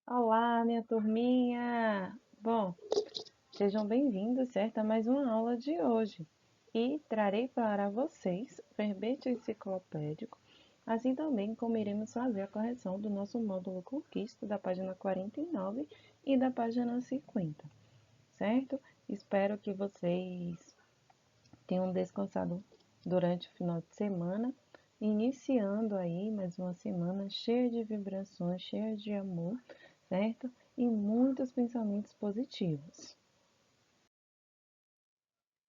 Olá, minha turminha! Bom, sejam bem-vindos, certo, a mais uma aula de hoje. E trarei para vocês o verbete enciclopédico, assim também como iremos fazer a correção do nosso módulo Conquista da página 49 e da página 50, certo? Espero que vocês tenham descansado durante o final de semana, iniciando aí mais uma semana cheia de vibrações, cheia de amor, certo? E muitos pensamentos positivos.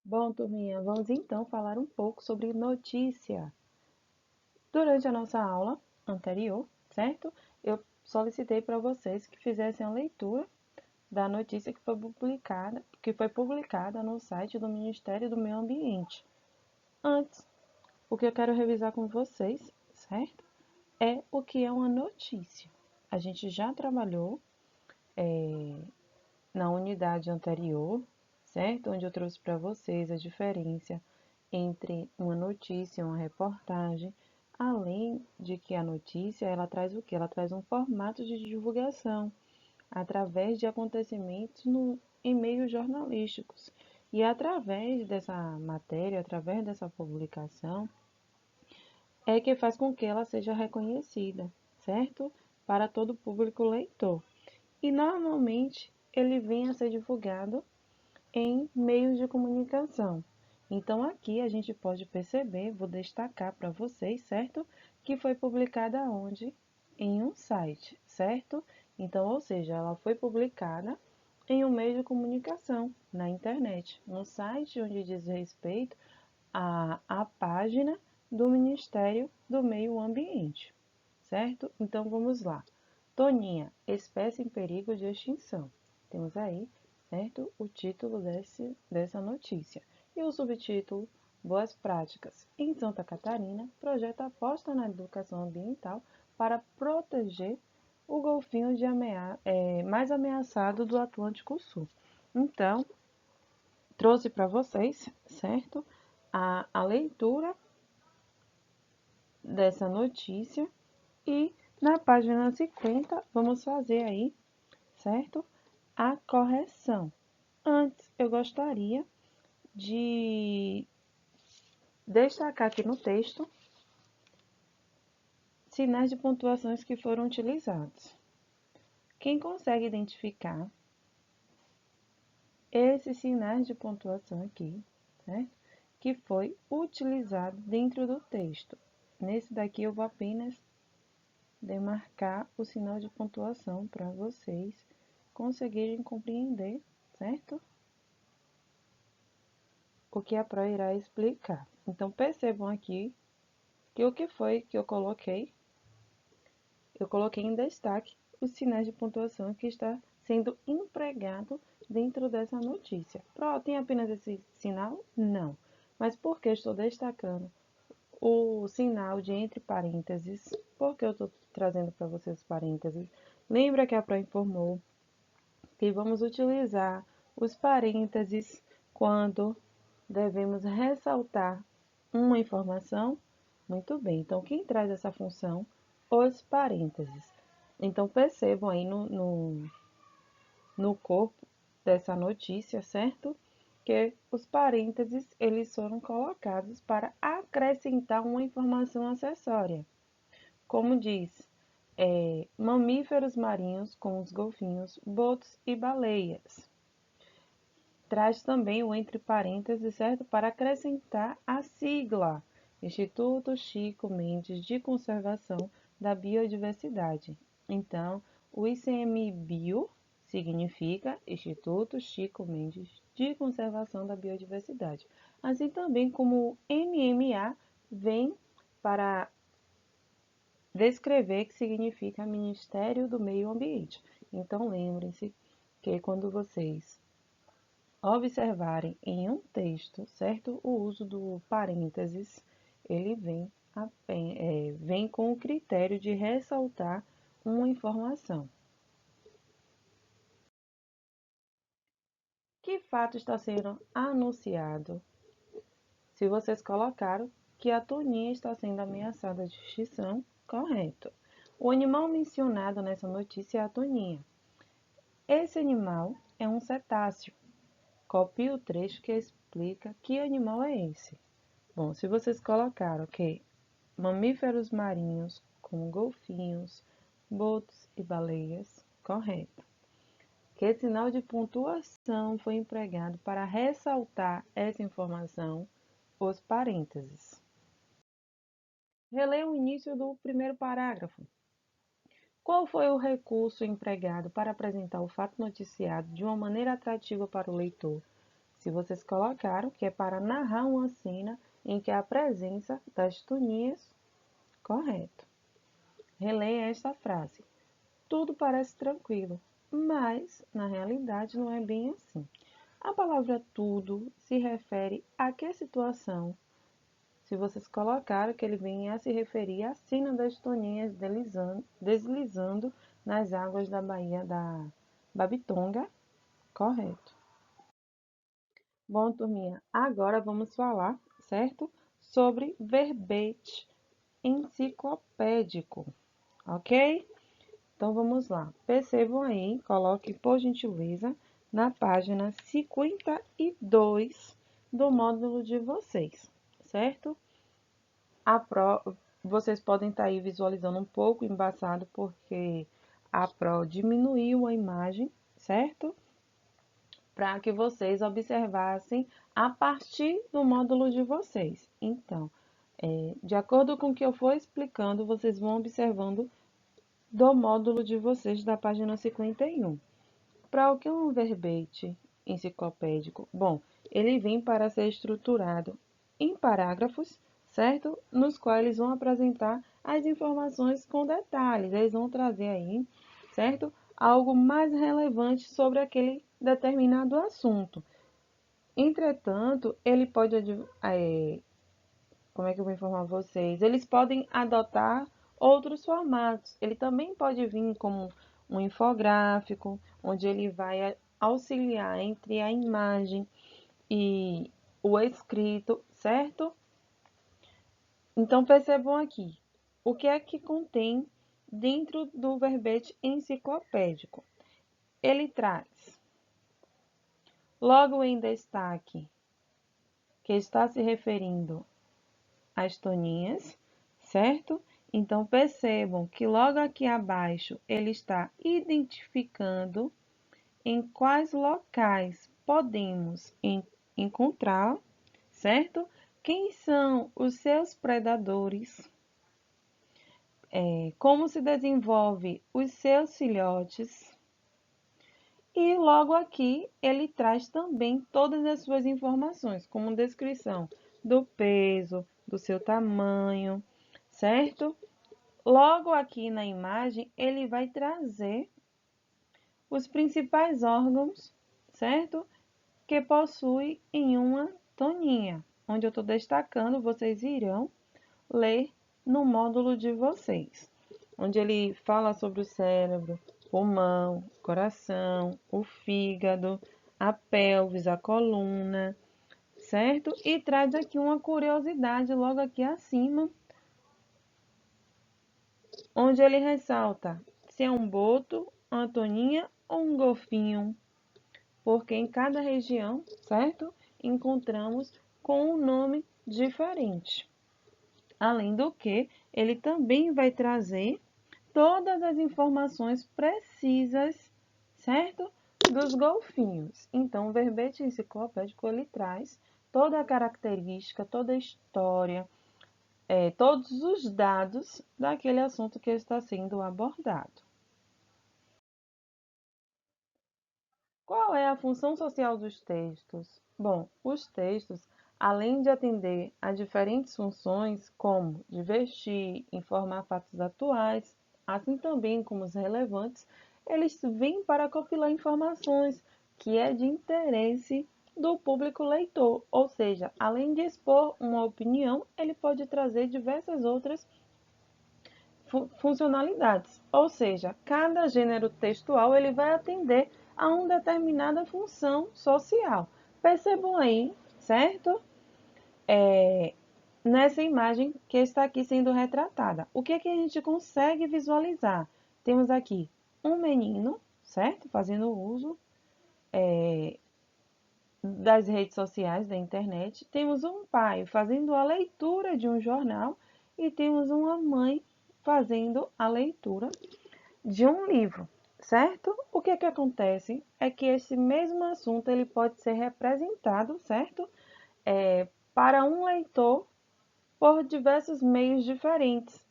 Bom, turminha, vamos então falar um pouco sobre notícia. Durante a nossa aula anterior, certo? Eu solicitei para vocês que fizessem a leitura da notícia que foi publicada no site do Ministério do Meio Ambiente. Antes, o que eu quero revisar com vocês, certo? É o que é uma notícia. A gente já trabalhou na unidade anterior, certo? Onde eu trouxe para vocês a diferença entre uma notícia e uma reportagem, além de que a notícia, ela traz o quê? Ela traz um formato de divulgação através de acontecimentos em meios jornalísticos. E através dessa matéria, através dessa publicação, é que faz com que ela seja reconhecida, certo? Para todo o público leitor. E normalmente ele vem a ser divulgado em meios de comunicação. Então aqui a gente pode perceber, vou destacar para vocês, certo? Que foi publicada onde? Em um site, certo? Então, ou seja, ela foi publicada em um meio de comunicação, na internet, no site onde diz respeito à página do Ministério do Meio Ambiente, certo? Então vamos lá. Toninha, espécie em perigo de extinção. Temos aí, certo, o título dessa notícia. E o subtítulo, Boas Práticas. Em Santa Catarina, projeto aposta na educação ambiental para proteger o golfinho mais ameaçado do Atlântico Sul. Então, trouxe para vocês, certo, a leitura dessa notícia e na página 50 vamos fazer aí, certo? A correção. Antes, eu gostaria de destacar aqui no texto sinais de pontuações que foram utilizados. Quem consegue identificar esses sinais de pontuação aqui, certo? Que foi utilizado dentro do texto. Nesse daqui eu vou apenas demarcar o sinal de pontuação para vocês conseguirem compreender, certo? O que a Pro irá explicar. Então, percebam aqui que o que foi que eu coloquei em destaque os sinais de pontuação que está sendo empregado dentro dessa notícia. Pro, tem apenas esse sinal? Não. Mas por que estou destacando o sinal de entre parênteses? Por que eu estou trazendo para vocês os parênteses? Lembra que a Pro informou que vamos utilizar os parênteses quando devemos ressaltar uma informação? Muito bem, então quem traz essa função? Os parênteses. Então percebam aí no corpo dessa notícia, certo? Que os parênteses eles foram colocados para acrescentar uma informação acessória. Como diz, mamíferos marinhos como os golfinhos, botos e baleias. Traz também o entre parênteses, certo? Para acrescentar a sigla Instituto Chico Mendes de Conservação da Biodiversidade. Então, o ICMBio significa Instituto Chico Mendes de Conservação da Biodiversidade. Assim também como o MMA vem para descrever, que significa Ministério do Meio Ambiente. Então, lembrem-se que quando vocês observarem em um texto, certo? O uso do parênteses, ele vem com o critério de ressaltar uma informação. Que fato está sendo anunciado? Se vocês colocaram que a Toninha está sendo ameaçada de extinção, correto. O animal mencionado nessa notícia é a toninha. Esse animal é um cetáceo. Copie o trecho que explica que animal é esse. Bom, se vocês colocaram que mamíferos marinhos, como golfinhos, botos e baleias, correto. Que sinal de pontuação foi empregado para ressaltar essa informação? Os parênteses. Releia o início do primeiro parágrafo. Qual foi o recurso empregado para apresentar o fato noticiado de uma maneira atrativa para o leitor? Se vocês colocaram que é para narrar uma cena em que há a presença das toninhas, correto. Releia esta frase. Tudo parece tranquilo, mas na realidade não é bem assim. A palavra tudo se refere a que situação? Se vocês colocaram que ele vem a se referir à cena das toninhas deslizando nas águas da Baía da Babitonga, correto. Bom, turminha, agora vamos falar, certo? Sobre verbete enciclopédico, ok? Então vamos lá. Percebam aí, coloque por gentileza na página 52 do módulo de vocês, certo? Vocês podem estar aí visualizando um pouco embaçado porque a Pro diminuiu a imagem, certo? Para que vocês observassem a partir do módulo de vocês. Então, de acordo com o que eu for explicando, vocês vão observando do módulo de vocês da página 51. Para o que é um verbete enciclopédico? Bom, ele vem para ser estruturado em parágrafos, certo? Nos quais eles vão apresentar as informações com detalhes. Eles vão trazer aí, certo? Algo mais relevante sobre aquele determinado assunto. Entretanto, ele pode, como é que eu vou informar vocês? Eles podem adotar outros formatos. Ele também pode vir como um infográfico, onde ele vai auxiliar entre a imagem e o escrito, certo? Então, percebam aqui, o que é que contém dentro do verbete enciclopédico? Ele traz, logo em destaque, que está se referindo às toninhas, certo? Então, percebam que logo aqui abaixo ele está identificando em quais locais podemos encontrar, certo? Quem são os seus predadores, como se desenvolve os seus filhotes. E logo aqui ele traz também todas as suas informações, como descrição do peso, do seu tamanho, certo? Logo aqui na imagem, ele vai trazer os principais órgãos, certo? Que possui em uma toninha, onde eu estou destacando, vocês irão ler no módulo de vocês, onde ele fala sobre o cérebro, pulmão, coração, o fígado, a pelvis, a coluna, certo? E traz aqui uma curiosidade logo aqui acima, onde ele ressalta se é um boto, uma toninha ou um golfinho, porque em cada região, certo? Encontramos com um nome diferente. Além do que, ele também vai trazer todas as informações precisas, certo? Dos golfinhos. Então, o verbete enciclopédico, ele traz toda a característica, toda a história, todos os dados daquele assunto que está sendo abordado. Qual é a função social dos textos? Bom, os textos, além de atender a diferentes funções, como divertir, informar fatos atuais, assim também como os relevantes, eles vêm para compilar informações que é de interesse do público leitor, ou seja, além de expor uma opinião, ele pode trazer diversas outras funcionalidades, ou seja, cada gênero textual ele vai atender a uma determinada função social. Percebam aí, certo? nessa imagem que está aqui sendo retratada. O que é que a gente consegue visualizar? Temos aqui um menino, certo? Fazendo uso das redes sociais, da internet. Temos um pai fazendo a leitura de um jornal e temos uma mãe fazendo a leitura de um livro, certo? O que é que acontece é que esse mesmo assunto ele pode ser representado, certo? Para um leitor por diversos meios diferentes.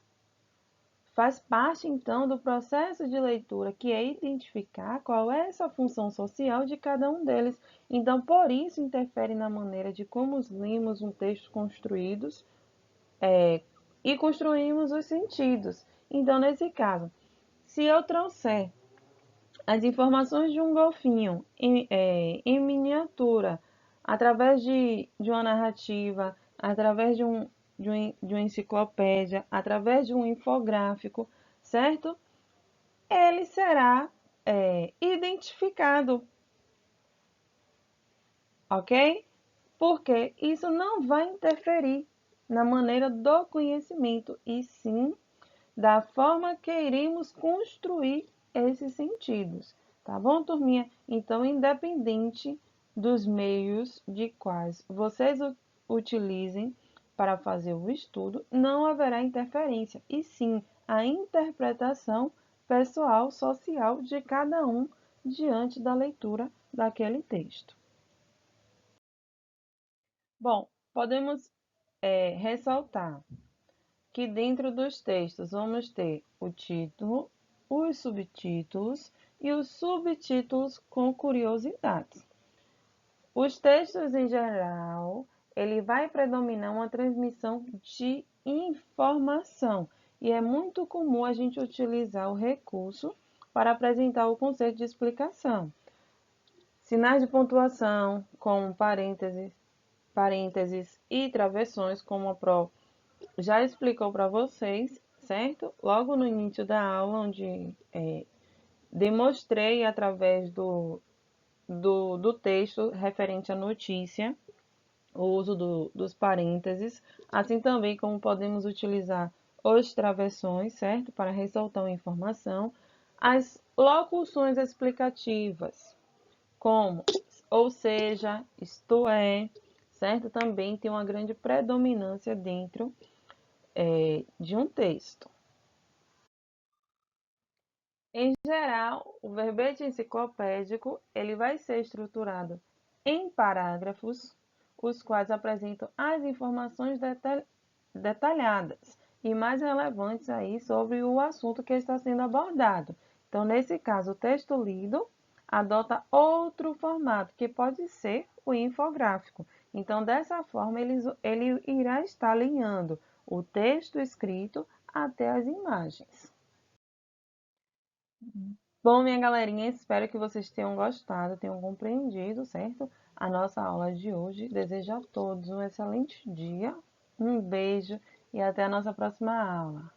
Faz parte, então, do processo de leitura, que é identificar qual é essa função social de cada um deles. Então, por isso, interfere na maneira de como lemos um texto construídos e construímos os sentidos. Então, nesse caso, se eu trouxer as informações de um golfinho em miniatura, através de uma narrativa, através de uma enciclopédia, através de um infográfico, certo? Ele será identificado, ok? Porque isso não vai interferir na maneira do conhecimento, e sim da forma que iremos construir esses sentidos, tá bom, turminha? Então, independente dos meios de quais vocês utilizem para fazer o estudo, não haverá interferência, e sim a interpretação pessoal, social de cada um diante da leitura daquele texto. Bom, podemos ressaltar que dentro dos textos vamos ter o título, os subtítulos e os subtítulos com curiosidades. Os textos em geral, ele vai predominar uma transmissão de informação e é muito comum a gente utilizar o recurso para apresentar o conceito de explicação. Sinais de pontuação, como parênteses e travessões, como a Pro já explicou para vocês, certo? Logo no início da aula, onde demonstrei através do texto referente à notícia, o uso dos parênteses, assim também como podemos utilizar os travessões, certo? Para ressaltar uma informação, as locuções explicativas, como ou seja, isto é, certo? Também tem uma grande predominância dentro de um texto. Em geral, o verbete enciclopédico ele vai ser estruturado em parágrafos, os quais apresentam as informações detalhadas e mais relevantes aí sobre o assunto que está sendo abordado. Então, nesse caso, o texto lido adota outro formato, que pode ser o infográfico. Então, dessa forma, ele irá estar alinhando o texto escrito até as imagens. Bom, minha galerinha, espero que vocês tenham gostado, tenham compreendido, certo? A nossa aula de hoje. Desejo a todos um excelente dia, um beijo e até a nossa próxima aula.